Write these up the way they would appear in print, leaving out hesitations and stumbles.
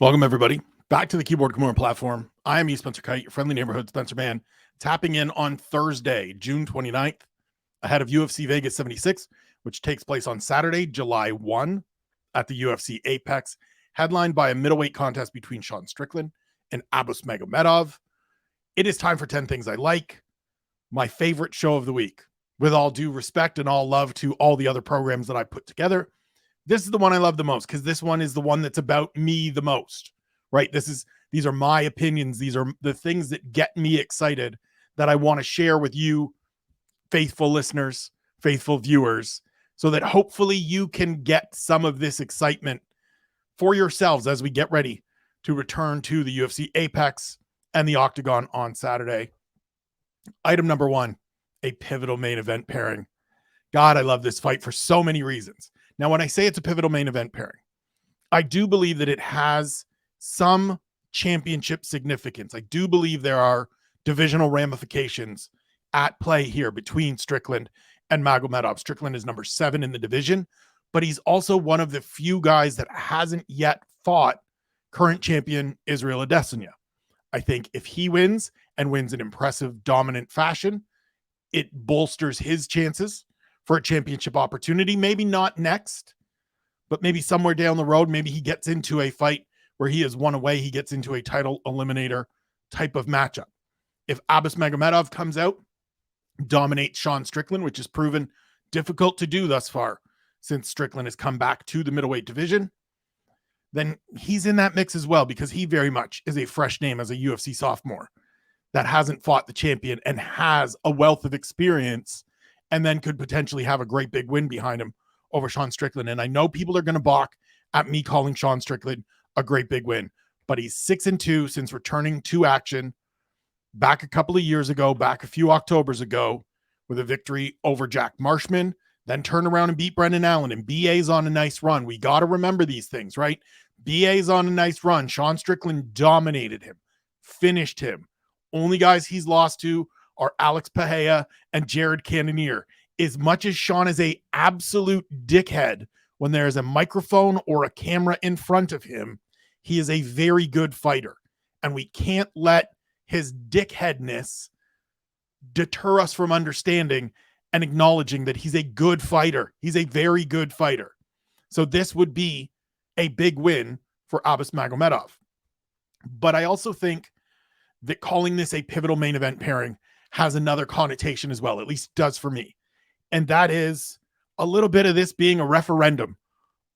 Welcome, everybody, back to the Keyboard Kimura platform. I am Spencer Kite, your friendly neighborhood Spencer Man, tapping in on Thursday, June 29th, ahead of UFC Vegas 76, which takes place on Saturday, July 1 at the UFC APEX, headlined by a middleweight contest between Sean Strickland and Abus Magomedov. It is time for 10 Things I Like, my favorite show of the week. With all due respect and all love to all the other programs that I put together, this is the one I love the most because this one is the one that's about me the most, right? These are my opinions. These are the things that get me excited that I want to share with you, faithful listeners, faithful viewers, so that hopefully you can get some of this excitement for yourselves as we get ready to return to the UFC Apex and the Octagon on Saturday. Item number one, a pivotal main event pairing. God, I love this fight for so many reasons. Now, when I say it's a pivotal main event pairing, I do believe that it has some championship significance. I do believe there are divisional ramifications at play here between Strickland and Magomedov. Strickland is number 7 in the division, but he's also one of the few guys that hasn't yet fought current champion Israel Adesanya. I think if he wins and wins in impressive, dominant fashion, it bolsters his chances for a championship opportunity. Maybe not next, but maybe somewhere down the road, maybe he gets into a fight where he is one away. He gets into a title eliminator type of matchup. If Abus Magomedov comes out, dominates Sean Strickland, which is proven difficult to do thus far since Strickland has come back to the middleweight division, then he's in that mix as well because he very much is a fresh name as a UFC sophomore that hasn't fought the champion and has a wealth of experience and then could potentially have a great big win behind him over Sean Strickland. And I know people are going to balk at me calling Sean Strickland a great big win, but he's 6-2 since returning to action back a couple of years ago, back a few Octobers ago with a victory over Jack Marshman, then turned around and beat Brendan Allen, and BA's on a nice run. We got to remember these things, right? BA's on a nice run. Sean Strickland dominated him, finished him. Only guys he's lost to are Alex Pereira and Jared Cannonier. As much as Sean is a absolute dickhead when there is a microphone or a camera in front of him, he is a very good fighter. And we can't let his dickheadness deter us from understanding and acknowledging that he's a good fighter. He's a very good fighter. So this would be a big win for Abus Magomedov. But I also think that calling this a pivotal main event pairing has another connotation as well, at least does for me. And that is a little bit of this being a referendum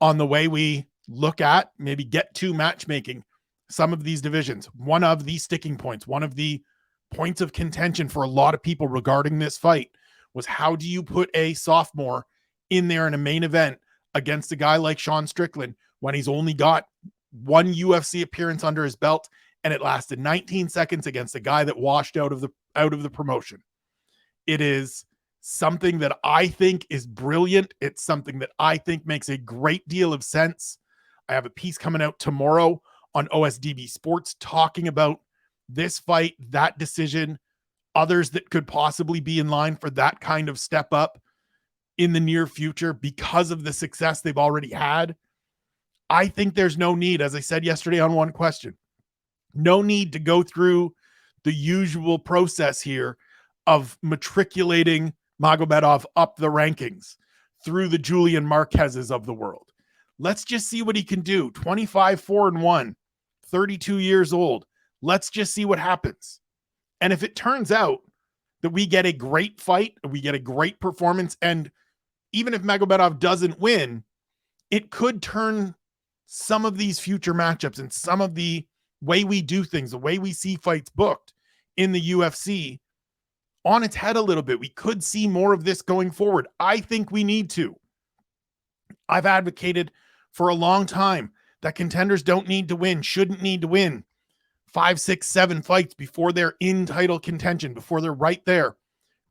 on the way we look at, maybe get to matchmaking some of these divisions. One of the sticking points, one of the points of contention for a lot of people regarding this fight was how do you put a sophomore in there in a main event against a guy like Sean Strickland when he's only got one UFC appearance under his belt and it lasted 19 seconds against a guy that washed out of the promotion. It is something that I think is brilliant. It's something that I think makes a great deal of sense. I have a piece coming out tomorrow on OSDB Sports talking about this fight, that decision, others that could possibly be in line for that kind of step up in the near future because of the success they've already had. I think there's no need, as I said yesterday on One Question, no need to go through the usual process here of matriculating Magomedov up the rankings through the Julian Marquezes of the world. Let's just see what he can do. 25-4-1, 32 years old. Let's just see what happens. And if it turns out that we get a great fight, we get a great performance, and even if Magomedov doesn't win, it could turn some of these future matchups and some of the way we do things, the way we see fights booked in the UFC on its head a little bit. We could see more of this going forward. I think we need to. I've advocated for a long time that contenders don't need to win, shouldn't need to win 5, 6, 7 fights before they're in title contention, before they're right there,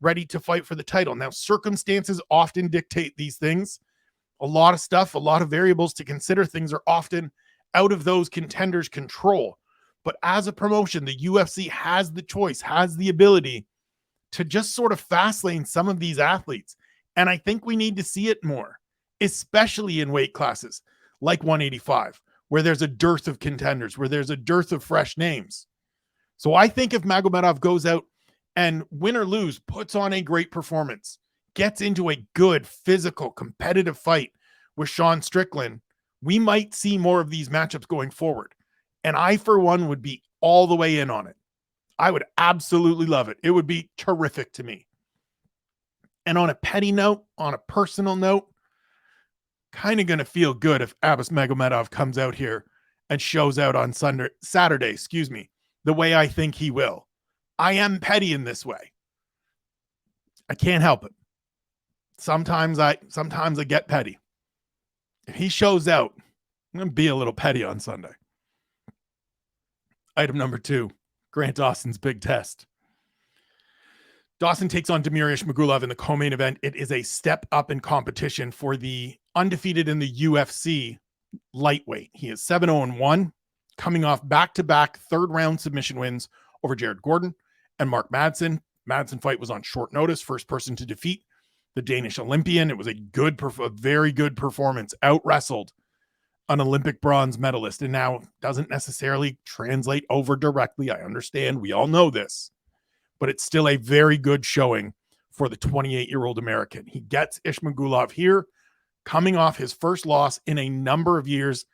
ready to fight for the title. Now, circumstances often dictate these things. A lot of stuff, a lot of variables to consider. Things are often out of those contenders' control. But as a promotion, the UFC has the choice, has the ability to just sort of fast lane some of these athletes. And I think we need to see it more, especially in weight classes like 185, where there's a dearth of contenders, where there's a dearth of fresh names. So I think if Magomedov goes out and win or lose, puts on a great performance, gets into a good physical competitive fight with Sean Strickland, we might see more of these matchups going forward. And I, for one, would be all the way in on it. I would absolutely love it. It would be terrific to me. And on a petty note, on a personal note, kind of going to feel good if Abus Magomedov comes out here and shows out on Saturday, the way I think he will. I am petty in this way. I can't help it. Sometimes I get petty. If he shows out, I'm going to be a little petty on Sunday. Item number 2, Grant Dawson's big test. Dawson takes on Damir Ismagulov in the co-main event. It is a step up in competition for the undefeated in the UFC lightweight. He is 7-0-1, coming off back-to-back third-round submission wins over Jared Gordon and Mark Madsen. Madsen fight was on short notice, first person to defeat the Danish Olympian. It was a very good performance, out-wrestled an Olympic bronze medalist, and now doesn't necessarily translate over directly. I understand. We all know this, but it's still a very good showing for the 28-year-old American. He gets Ismagulov here, coming off his first loss in a number of years.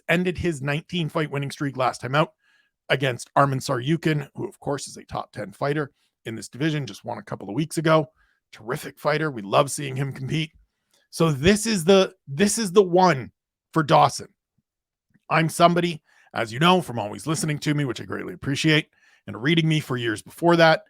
Ended his 19-fight winning streak last time out against Arman Saryukin, who of course is a top 10 fighter in this division, just won a couple of weeks ago. Terrific fighter. We love seeing him compete. So this is the one for Dawson. I'm somebody, as you know, from always listening to me, which I greatly appreciate, and reading me for years before that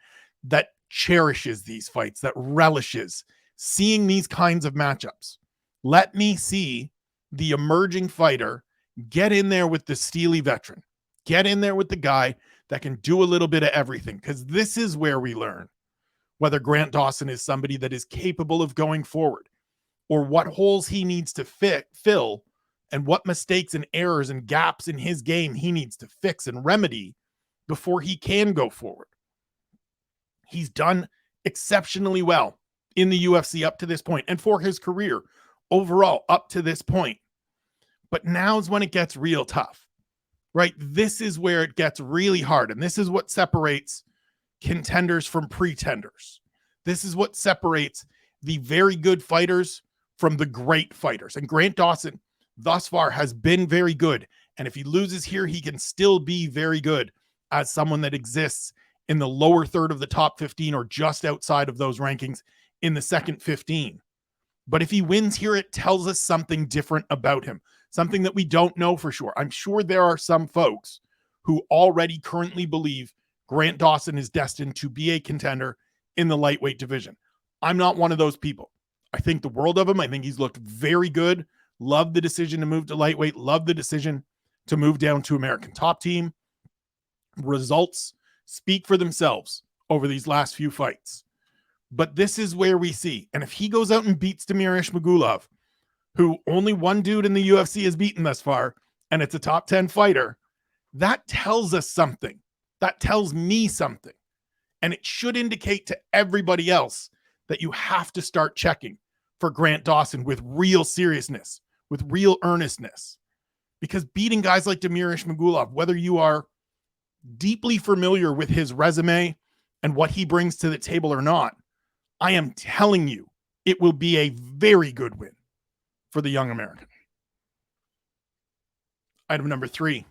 cherishes these fights, that relishes seeing these kinds of matchups. Let me see the emerging fighter get in there with the steely veteran, get in there with the guy that can do a little bit of everything, because this is where we learn whether Grant Dawson is somebody that is capable of going forward, or what holes he needs to fill, and what mistakes and errors and gaps in his game he needs to fix and remedy before he can go forward. He's done exceptionally well in the UFC up to this point, and for his career overall up to this point. But now's when it gets real tough, right? This is where it gets really hard, and this is what separates contenders from pretenders. This is what separates the very good fighters from the great fighters. And Grant Dawson thus far has been very good. And if he loses here, he can still be very good as someone that exists in the lower third of the top 15 or just outside of those rankings in the second 15. But if he wins here, it tells us something different about him, something that we don't know for sure. I'm sure there are some folks who already currently believe Grant Dawson is destined to be a contender in the lightweight division. I'm not one of those people. I think the world of him. I think he's looked very good. Love the decision to move to lightweight. Love the decision to move down to American Top Team. Results speak for themselves over these last few fights. But this is where we see. And if he goes out and beats Damir Ismagulov, who only one dude in the UFC has beaten thus far, and it's a top 10 fighter, that tells us something. That tells me something. And it should indicate to everybody else that you have to start checking for Grant Dawson with real seriousness, with real earnestness. Because beating guys like Damir Ismagulov, whether you are deeply familiar with his resume and what he brings to the table or not, I am telling you, it will be a very good win for the young American. Item number 3,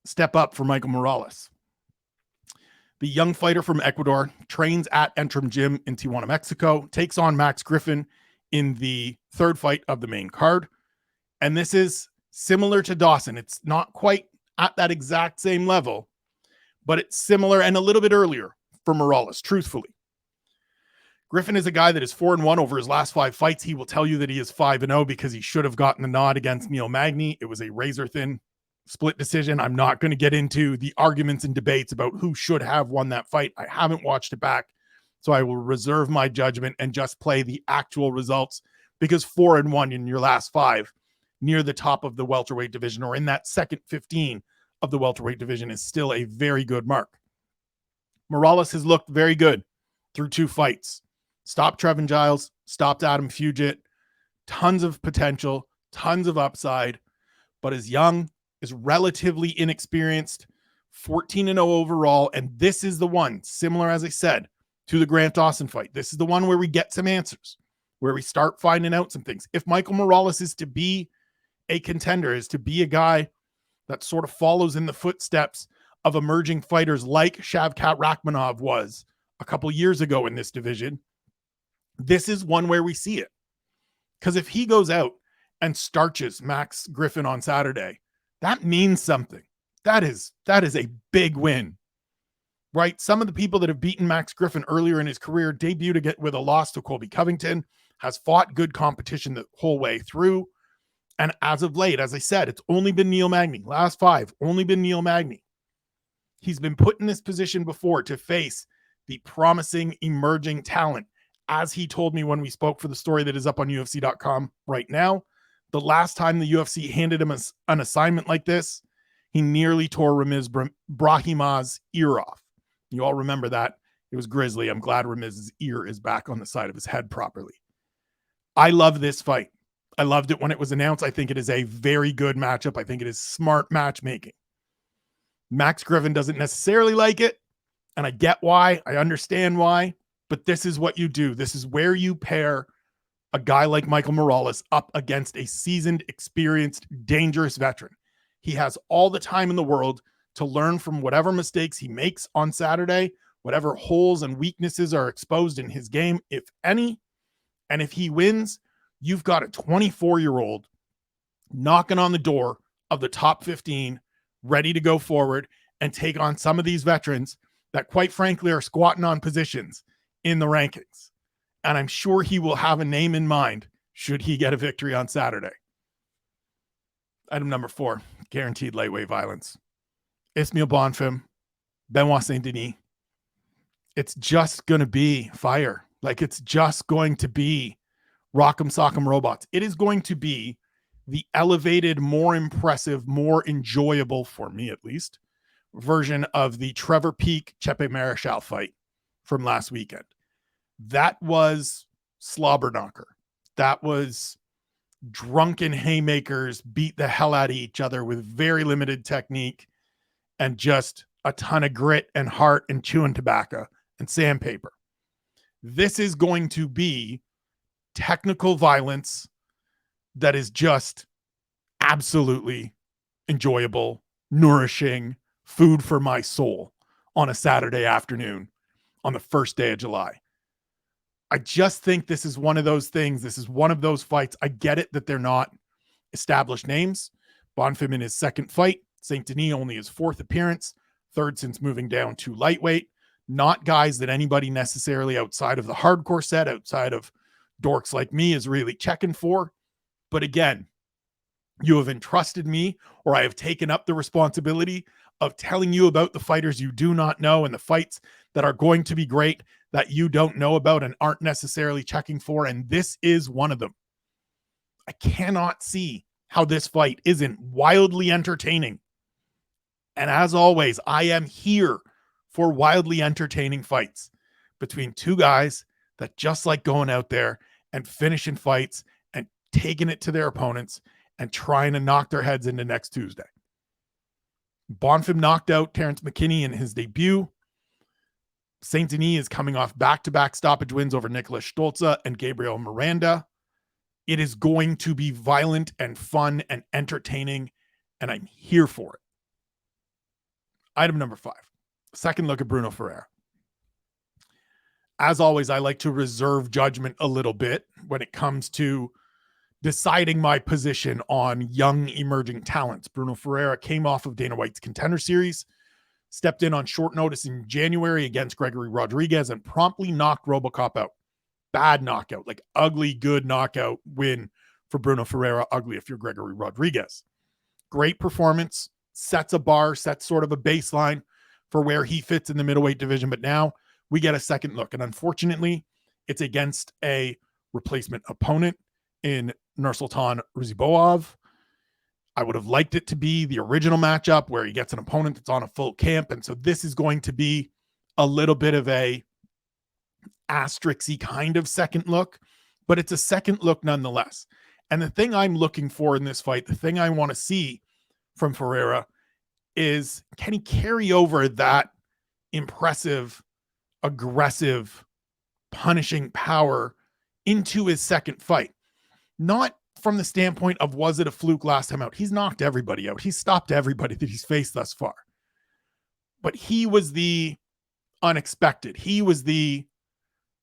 step up for Michael Morales. The young fighter from Ecuador trains at Entrim Gym in Tijuana, Mexico, takes on Max Griffin in the third fight of the main card. And this is similar to Dawson. It's not quite at that exact same level, but it's similar and a little bit earlier for Morales, truthfully. Griffin is a guy that is 4-1 over his last 5 fights. He will tell you that he is 5-0 because he should have gotten the nod against Neil Magny. It was a razor-thin split decision. I'm not going to get into the arguments and debates about who should have won that fight. I haven't watched it back, so I will reserve my judgment and just play the actual results, because 4-1 in your last 5 near the top of the welterweight division, or in that second 15 of the welterweight division, is still a very good mark. Morales has looked very good through 2 fights. Stopped Trevin Giles, stopped Adam Fugit, tons of potential, tons of upside, but is young, is relatively inexperienced, 14-0 overall. And this is the one, similar, as I said, to the Grant Dawson fight. This is the one where we get some answers, where we start finding out some things. If Michael Morales is to be a contender, is to be a guy that sort of follows in the footsteps of emerging fighters like Shavkat Rakhmonov was a couple years ago in this division, this is one where we see it. Because if he goes out and starches Max Griffin on Saturday, that means something. That is a big win, right? Some of the people that have beaten Max Griffin earlier in his career debuted with a loss to Colby Covington, has fought good competition the whole way through. And as of late, as I said, it's only been Neil Magny. Last 5, only been Neil Magny. He's been put in this position before to face the promising emerging talent. As he told me when we spoke for the story that is up on UFC.com right now, the last time the UFC handed him an assignment like this, he nearly tore Ramiz Brahimah's ear off. You all remember that. It was grisly. I'm glad Ramiz's ear is back on the side of his head properly. I love this fight. I loved it when it was announced. I think it is a very good matchup. I think it is smart matchmaking. Max Griffin doesn't necessarily like it, and I get why. I understand why, but this is what you do. This is where you pair a guy like Michael Morales up against a seasoned, experienced, dangerous veteran. He has all the time in the world to learn from whatever mistakes he makes on Saturday, whatever holes and weaknesses are exposed in his game, if any. And if he wins, you've got a 24-year-old knocking on the door of the top 15, ready to go forward and take on some of these veterans that, quite frankly, are squatting on positions in the rankings. And I'm sure he will have a name in mind should he get a victory on Saturday. Item number 4, guaranteed lightweight violence. Ismail Bonfim, Benoit Saint-Denis. It's just going to be fire. Like, it's just going to be Rock'em Sock'em Robots. It is going to be the elevated, more impressive, more enjoyable, for me at least, version of the Trevor Peek Chepe Marichal fight from last weekend. That was slobber knocker. That was drunken haymakers beat the hell out of each other with very limited technique and just a ton of grit and heart and chewing tobacco and sandpaper. This is going to be technical violence that is just absolutely enjoyable, nourishing, food for my soul on a Saturday afternoon on the first day of July. I just think this is one of those things. This is one of those fights. I get it that they're not established names. Bonfim in his second fight, Saint-Denis only his 4th appearance, 3rd since moving down to lightweight. Not guys that anybody necessarily outside of the hardcore set, outside of dorks like me, is really checking for. But again, you have entrusted me, or I have taken up the responsibility of telling you about the fighters you do not know and the fights that are going to be great that you don't know about and aren't necessarily checking for. And this is one of them. I cannot see how this fight isn't wildly entertaining. And as always, I am here for wildly entertaining fights between two guys that just like going out there and finishing fights and taking it to their opponents and trying to knock their heads into next Tuesday. Bonfim knocked out Terrence McKinney in his debut. Saint-Denis is coming off back-to-back stoppage wins over Nicholas Stolze and Gabriel Miranda. It is going to be violent and fun and entertaining, and I'm here for it. Item number 5, second look at Bruno Ferreira. As always, I like to reserve judgment a little bit when it comes to deciding my position on young emerging talents. Bruno Ferreira came off of Dana White's Contender Series, stepped in on short notice in January against Gregory Rodriguez and promptly knocked RoboCop out. Bad knockout, like ugly, good knockout win for Bruno Ferreira. Ugly if you're Gregory Rodriguez. Great performance, sets a bar, sets sort of a baseline for where he fits in the middleweight division. But now we get a second look. And unfortunately, it's against a replacement opponent in Nursultan Ruziboev. I would have liked it to be the original matchup where he gets an opponent that's on a full camp. And so this is going to be a little bit of a asterisk-y kind of second look, but it's a second look nonetheless. And the thing I'm looking for in this fight, the thing I want to see from Ferreira is, can he carry over that impressive, aggressive, punishing power into his second fight? Not from the standpoint of, was it a fluke last time out? He's knocked everybody out. He's stopped everybody that he's faced thus far. But he was the unexpected. He was the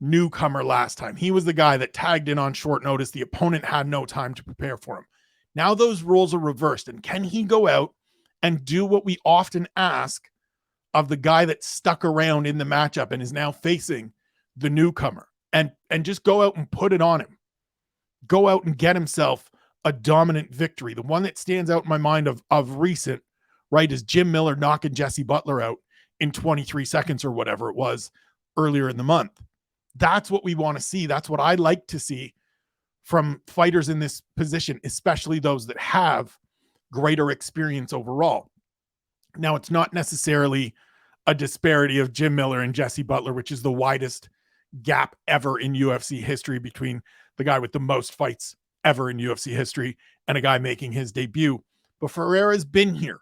newcomer last time. He was the guy that tagged in on short notice. The opponent had no time to prepare for him. Now those roles are reversed. And can he go out and do what we often ask of the guy that stuck around in the matchup and is now facing the newcomer, and just go out and put it on him? Go out and get himself a dominant victory. The one that stands out in my mind of recent, right, is Jim Miller knocking Jesse Butler out in 23 seconds or whatever it was earlier in the month. That's what we want to see. That's what I like to see from fighters in this position, especially those that have greater experience overall. Now, it's not necessarily a disparity of Jim Miller and Jesse Butler, which is the widest gap ever in UFC history between the guy with the most fights ever in UFC history and a guy making his debut. But Ferreira's been here,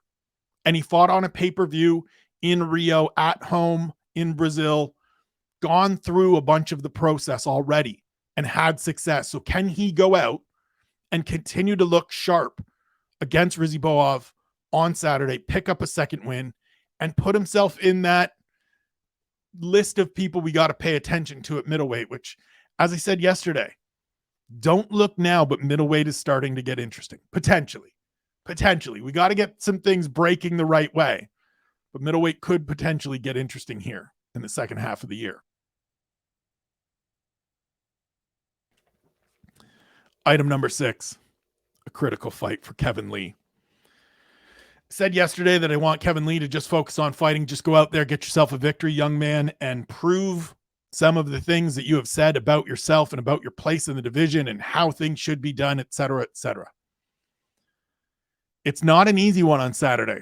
and he fought on a pay-per-view in Rio, at home in Brazil, gone through a bunch of the process already and had success. So can he go out and continue to look sharp against Rizibov on Saturday, pick up a second win, and put himself in that list of people we got to pay attention to at middleweight, which, as I said yesterday, don't look now, but middleweight is starting to get interesting. Potentially. We got to get some things breaking the right way, but middleweight could potentially get interesting here in the second half of the year. Item number 6, a critical fight for Kevin Lee. Said yesterday that I want Kevin Lee to just focus on fighting. Just go out there, get yourself a victory, young man, and prove some of the things that you have said about yourself and about your place in the division and how things should be done, etc., etc. It's not an easy one on Saturday.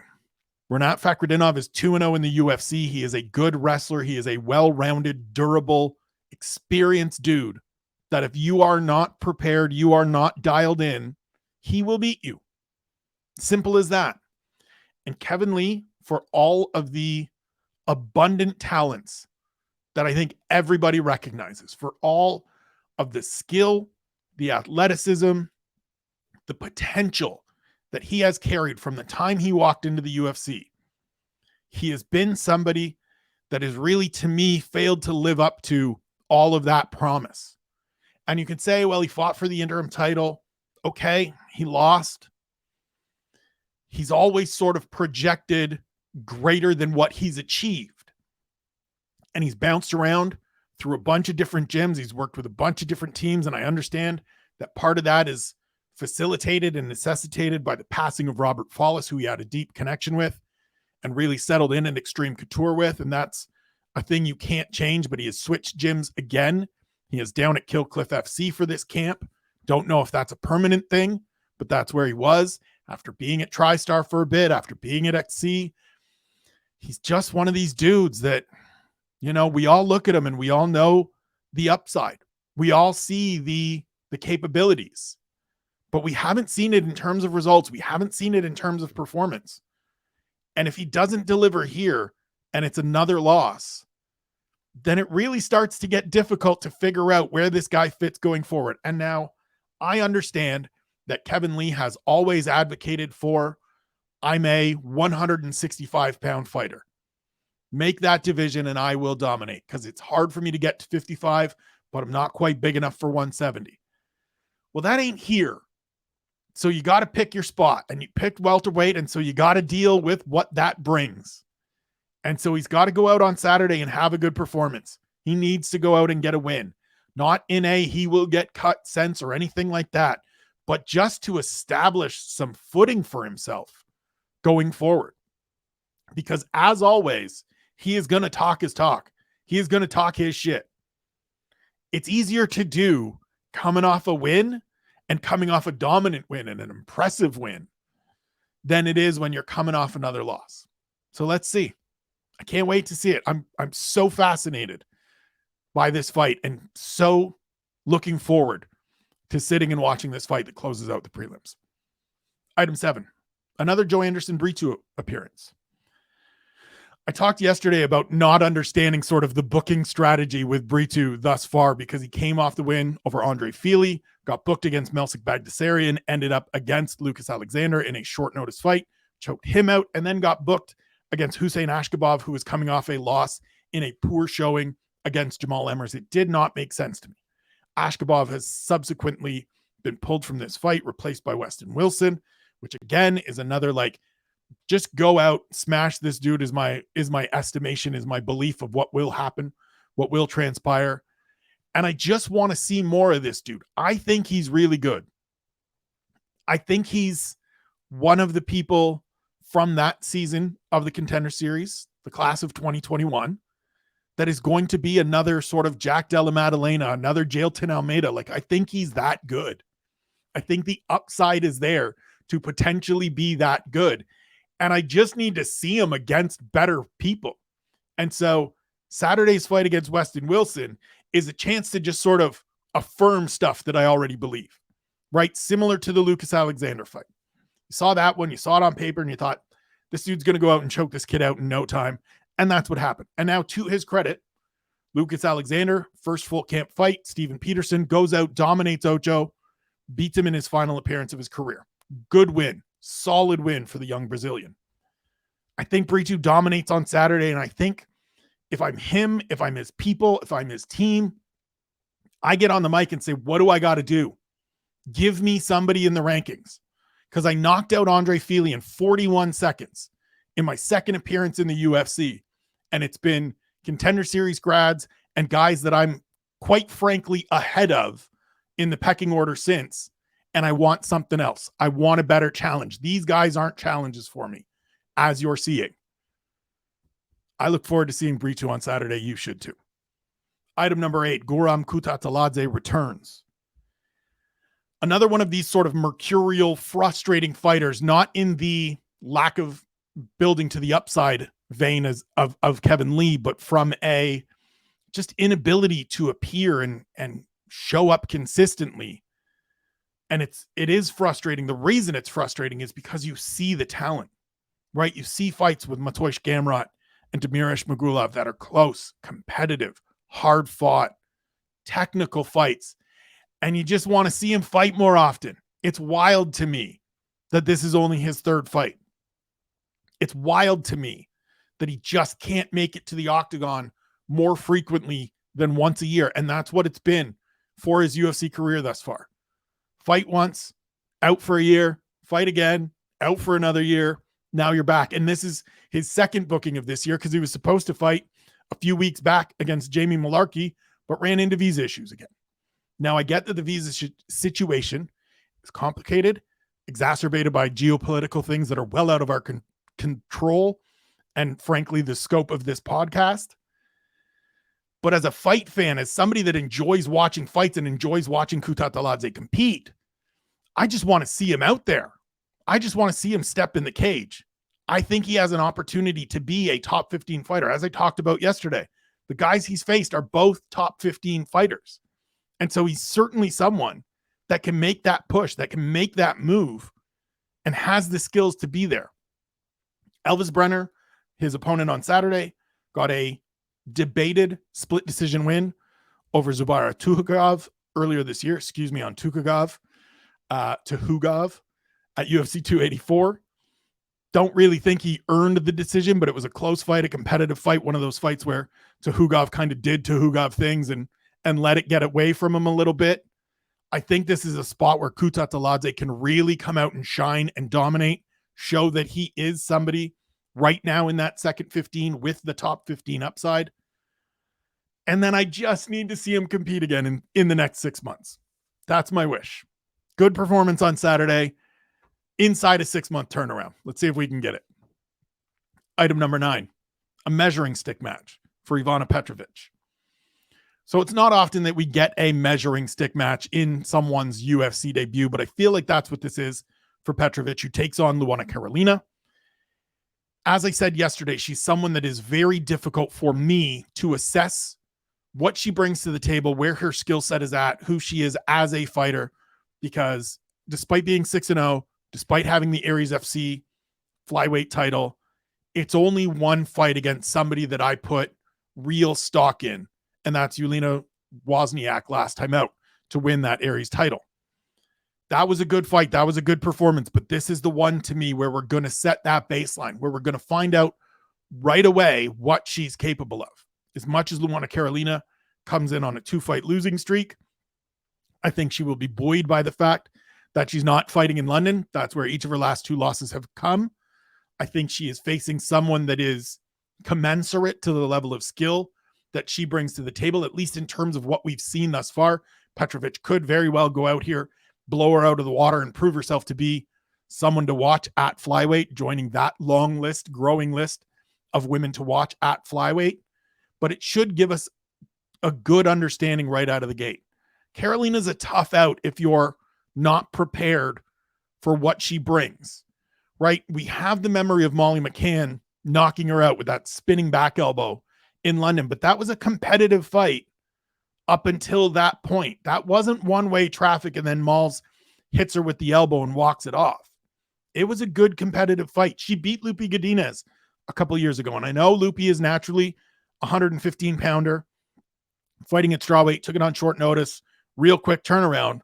Renat Fakhretdinov is 2-0 in the UFC. He is a good wrestler. He is a well-rounded, durable, experienced dude that if you are not prepared, you are not dialed in, he will beat you. Simple as that. And Kevin Lee, for all of the abundant talents that I think everybody recognizes, for all of the skill, the athleticism, the potential that he has carried from the time he walked into the UFC, he has been somebody that has really, to me, failed to live up to all of that promise. And you can say, well, he fought for the interim title. Okay, he lost. He's always sort of projected greater than what he's achieved. And he's bounced around through a bunch of different gyms. He's worked with a bunch of different teams. And I understand that part of that is facilitated and necessitated by the passing of Robert Follis, who he had a deep connection with and really settled in Extreme Couture with. And that's a thing you can't change, but he has switched gyms again. He is down at Killcliff FC for this camp. Don't know if that's a permanent thing, but that's where he was after being at TriStar for a bit, after being at XC. He's just one of these dudes that, you know, we all look at him and we all know the upside. We all see the capabilities, but we haven't seen it in terms of results. We haven't seen it in terms of performance. And if he doesn't deliver here and it's another loss, then it really starts to get difficult to figure out where this guy fits going forward. And now I understand that Kevin Lee has always advocated for, I'm a 165-pound fighter. Make that division and I will dominate, because it's hard for me to get to 55, but I'm not quite big enough for 170. Well, that ain't here. So you got to pick your spot, and you picked welterweight, and so you got to deal with what that brings. And so he's got to go out on Saturday and have a good performance. He needs to go out and get a win. Not in a he will get cut sense or anything like that, but just to establish some footing for himself going forward. Because as always, he is going to talk his talk. He is going to talk his shit. It's easier to do coming off a win and coming off a dominant win and an impressive win than it is when you're coming off another loss. So let's see. I can't wait to see it. I'm so fascinated by this fight and so looking forward to sitting and watching this fight that closes out the prelims. Item 7, another Joanderson Brito appearance. I talked yesterday about not understanding sort of the booking strategy with Brito thus far, because he came off the win over Andre Fili, got booked against Melsik Bagdasaryan, ended up against Lucas Alexander in a short notice fight, choked him out, and then got booked against Hussein Ashkabov, who was coming off a loss in a poor showing against Jamal Emmers. It did not make sense to me. Ashkabov has subsequently been pulled from this fight, replaced by Weston Wilson, which again is another like, just go out, smash this dude is my estimation, is my belief of what will happen, what will transpire. And I just want to see more of this dude. I think he's really good. I think he's one of the people from that season of the Contender Series, the class of 2021, that is going to be another sort of Jack Della Maddalena, another Jailton Almeida. Like, I think he's that good. I think the upside is there to potentially be that good. And I just need to see him against better people. And so Saturday's fight against Weston Wilson is a chance to just sort of affirm stuff that I already believe, right? Similar to the Lucas Alexander fight. You saw that one, you saw it on paper, and you thought, this dude's going to go out and choke this kid out in no time. And that's what happened. And now, to his credit, Lucas Alexander, first full camp fight, Steven Peterson goes out, dominates Ocho, beats him in his final appearance of his career. Good win. Solid win for the young Brazilian. I think Brito dominates on Saturday, and I think if I'm him, if I'm his people, if I'm his team, I get on the mic and say, what do I got to do? Give me somebody in the rankings, because I knocked out Andre Fili in 41 seconds in my second appearance in the UFC, and it's been Contender Series grads and guys that I'm quite frankly ahead of in the pecking order since. And I want something else. I want a better challenge. These guys aren't challenges for me, as you're seeing. I look forward to seeing Brito on Saturday. You should too. Item number 8, Guram Kutateladze returns. Another one of these sort of mercurial, frustrating fighters, not in the lack of building to the upside vein as of Kevin Lee, but from a just inability to appear and show up consistently. And it is frustrating. The reason it's frustrating is because you see the talent, right? You see fights with Mateusz Gamrot and Demirosh Magulov that are close, competitive, hard fought, technical fights. And you just want to see him fight more often. It's wild to me that this is only his third fight. It's wild to me that he just can't make it to the octagon more frequently than once a year. And that's what it's been for his UFC career thus far. Fight once, out for a year, fight again, out for another year. Now you're back. And this is his second booking of this year, because he was supposed to fight a few weeks back against Jamie Malarkey, but ran into visa issues again. Now, I get that the visa situation is complicated, exacerbated by geopolitical things that are well out of our control and, frankly, the scope of this podcast. But as a fight fan, as somebody that enjoys watching fights and enjoys watching Kutateladze compete, I just want to see him out there. I just want to see him step in the cage. I think he has an opportunity to be a top 15 fighter. As I talked about yesterday, the guys he's faced are both top 15 fighters. And so he's certainly someone that can make that push, that can make that move, and has the skills to be there. Elvis Brenner, his opponent on Saturday, got a debated split decision win over Zubaira Tukhugov earlier this year. On Tukhugov at UFC 284. Don't really think he earned the decision, but it was a close fight, a competitive fight, one of those fights where Tukhugov kind of did Tukhugov things and let it get away from him a little bit. I think this is a spot where Kutateladze can really come out and shine and dominate, show that he is somebody right now in that second 15 with the top 15 upside. And then I just need to see him compete again in the next 6 months. That's my wish. Good performance on Saturday, inside a 6-month turnaround. Let's see if we can get it. Item number 9, a measuring stick match for Ivana Petrovic. So it's not often that we get a measuring stick match in someone's UFC debut, but I feel like that's what this is for Petrovic, who takes on Luana Carolina. As I said yesterday, she's someone that is very difficult for me to assess what she brings to the table, where her skill set is at, who she is as a fighter, because despite being 6-0, despite having the Aries FC flyweight title, it's only one fight against somebody that I put real stock in, and that's Jelena Wozniak last time out to win that Aries title. That was a good fight. That was a good performance, but this is the one to me where we're going to set that baseline, where we're going to find out right away what she's capable of. As much as Luana Carolina comes in on a 2-fight losing streak, I think she will be buoyed by the fact that she's not fighting in London. That's where each of her last 2 losses have come. I think she is facing someone that is commensurate to the level of skill that she brings to the table, at least in terms of what we've seen thus far. Petrovic could very well go out here, blow her out of the water, and prove herself to be someone to watch at flyweight, joining that long list, growing list of women to watch at flyweight. But it should give us a good understanding right out of the gate. Carolina's a tough out if you're not prepared for what she brings, right? We have the memory of Molly McCann knocking her out with that spinning back elbow in London, but that was a competitive fight up until that point. That wasn't one-way traffic and then Malls hits her with the elbow and walks it off. It was a good competitive fight. She beat Lupi Godinez a couple of years ago, and I know Lupi is naturally a 115-pounder, fighting at strawweight, took it on short notice, real quick turnaround,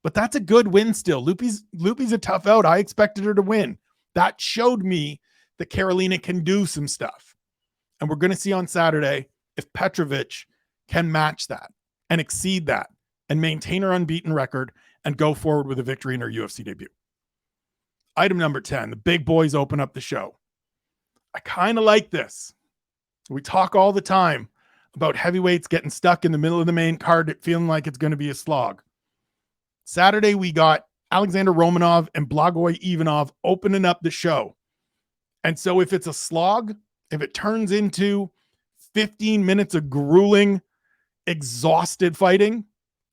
but that's a good win still. Lupi's a tough out. I expected her to win. That showed me that Carolina can do some stuff. And we're going to see on Saturday if Petrovic can match that and exceed that and maintain her unbeaten record and go forward with a victory in her UFC debut. Item number 10, the big boys open up the show. I kind of like this. We talk all the time about heavyweights getting stuck in the middle of the main card, feeling like it's going to be a slog. Saturday, we got Alexander Romanov and Blagoy Ivanov opening up the show. And so if it's a slog, if it turns into 15 minutes of grueling, exhausted fighting,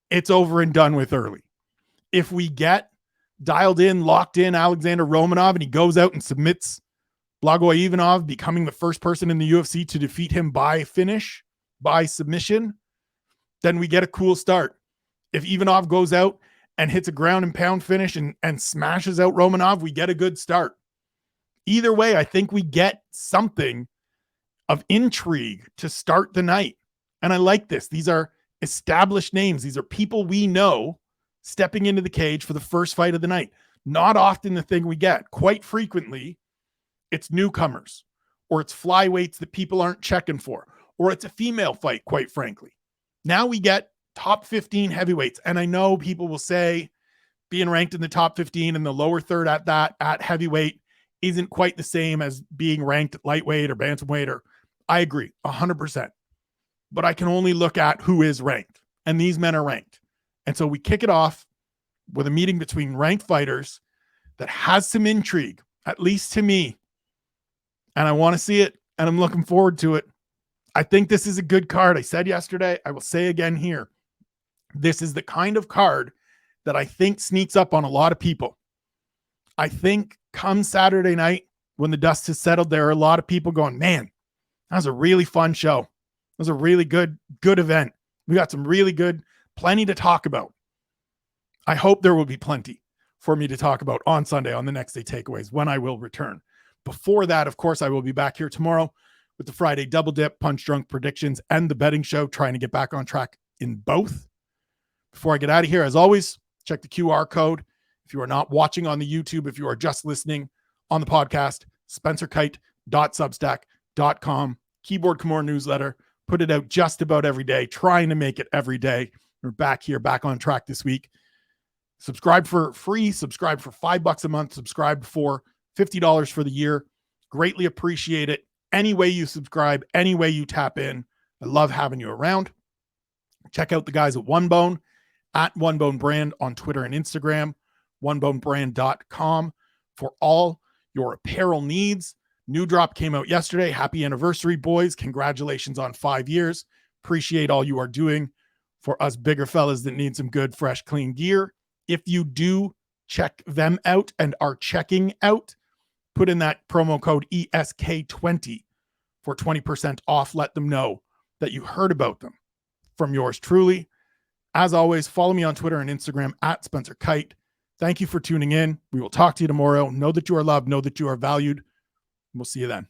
it's over and done with early. If we get dialed in, locked in Alexander Romanov and he goes out and submits Blagoy Ivanov, becoming the first person in the UFC to defeat him by finish, by submission, then we get a cool start. If Ivanov goes out and hits a ground and pound finish and smashes out Romanov, we get a good start. Either way, I think we get something of intrigue to start the night. And I like this. These are established names. These are people we know stepping into the cage for the first fight of the night. Not often the thing we get. Quite frequently, it's newcomers, or it's flyweights that people aren't checking for, or it's a female fight, quite frankly. Now we get top 15 heavyweights. And I know people will say being ranked in the top 15 and the lower third at heavyweight isn't quite the same as being ranked at lightweight or bantamweight, or I agree 100%. But I can only look at who is ranked, and these men are ranked. And so we kick it off with a meeting between ranked fighters that has some intrigue, at least to me. And I want to see it, and I'm looking forward to it. I think this is a good card. I said yesterday, I will say again here. This is the kind of card that I think sneaks up on a lot of people. I think come Saturday night, when the dust has settled, there are a lot of people going, man, that was a really fun show. It was a really good event. We got some really good, plenty to talk about. I hope there will be plenty for me to talk about on Sunday on the Next Day Takeaways when I will return. Before that, of course, I will be back here tomorrow with the Friday Double Dip, Punch Drunk predictions, and the betting show, trying to get back on track in both. Before I get out of here, as always, check the QR code. If you are not watching on the YouTube, if you are just listening on the podcast, spencerkite.substack.com, Keyboard Kimura newsletter, put it out just about every day, trying to make it every day. We're back here, back on track this week. Subscribe for free, subscribe for $5 a month, subscribe for $50 for the year. Greatly appreciate it. Any way you subscribe, any way you tap in, I love having you around. Check out the guys at One Bone, at One Bone Brand on Twitter and Instagram, onebonebrand.com for all your apparel needs. New drop came out yesterday. Happy anniversary, boys. Congratulations on 5 years. Appreciate all you are doing for us bigger fellas that need some good, fresh, clean gear. If you do check them out and are checking out, put in that promo code ESK20 for 20% off. Let them know that you heard about them from yours truly. As always, follow me on Twitter and Instagram at Spencer Kite. Thank you for tuning in. We will talk to you tomorrow. Know that you are loved. Know that you are valued. We'll see you then.